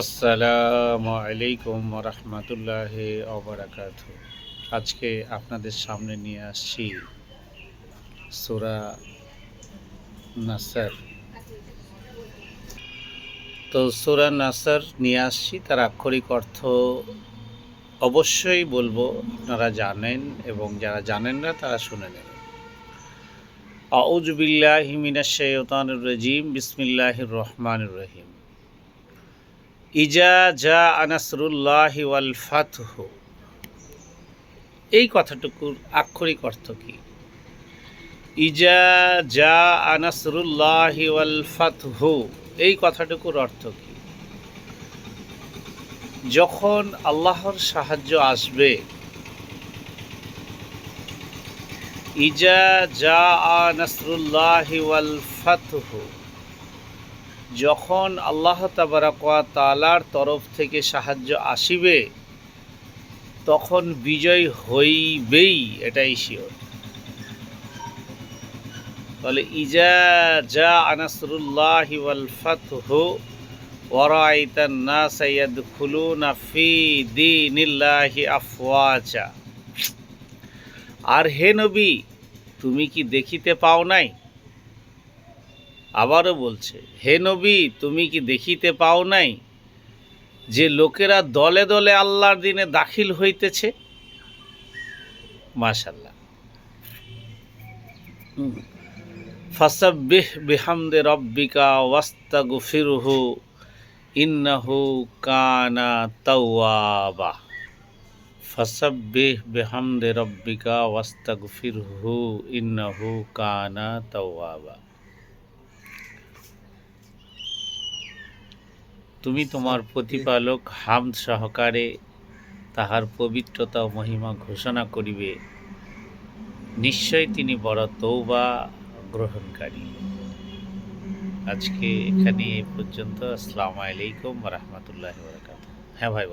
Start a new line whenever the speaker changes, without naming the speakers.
আসসালামু আলাইকুম রহমতুল্লাহি ওবারাকাতু। আজকে আপনাদের সামনে নিয়ে আসছি সূরা নাসর। তো সূরা নাসর নিয়ে আসছি, তার আক্ষরিক অর্থ অবশ্যই বলবো, আপনারা জানেন এবং যারা জানেন না তারা শুনে নেবেন। আউযু বিল্লাহি মিনাশ শাইতানির রাজিম, বিসমিল্লাহির রহমানির রহিম। ইজা জাআ নাসরুল্লাহি ওয়াল ফাতহু, এই কথাটুকুর আক্ষরিক অর্থ কি? ইজা জাআ নাসরুল্লাহি ওয়াল ফাতহু, এই কথাটুকুর অর্থ কি? যখন আল্লাহর সাহায্য আসবে। ইজা জাআ নাসরুল্লাহি ওয়াল ফাতহু, যখন আল্লাহ তাবারাক ওয়া তাআলার তরফ থেকে সাহায্য আসিবে, তখন বিজয় হইবেই, এটাই শিওর। তাহলে ইজা জাআ নাসরুল্লাহি ওয়াল ফাতহু ওয়া রাআইতান নাসা ইয়াদখুলুনা ফি দীনিল্লাহি আফওয়াজা। আর হে নবী, তুমি কি দেখিতে পাও নাই? আবারও বলছে, হে নবী, তুমি কি দেখিতে পাও নাই যে লোকেরা দলে দলে আল্লাহর দিনে দাখিল হইতেছে? মাশাআল্লাহ। ফাসাব্বিহ বিহামদি রাব্বিকা ওয়াস্তাগফিরহু ইন্নাহু কানা তাওয়াবা। ফাসাব্বিহ বিহামদি রাব্বিকা ওয়াস্তাগফিরহু ইন্নাহু কানা তাওয়াবা। তুমি তোমার প্রতিপালক হামদ সহকারে তাহার পবিত্রতা ও মহিমা ঘোষণা করিবে, নিশ্চয় তিনি বড় তওবা গ্রহণকারী। আজকে এখানে এই পর্যন্ত। আসসালামু আলাইকুম ওয়া রাহমাতুল্লাহি ওয়া বারাকাতুহু। হ্যাঁ ভাই।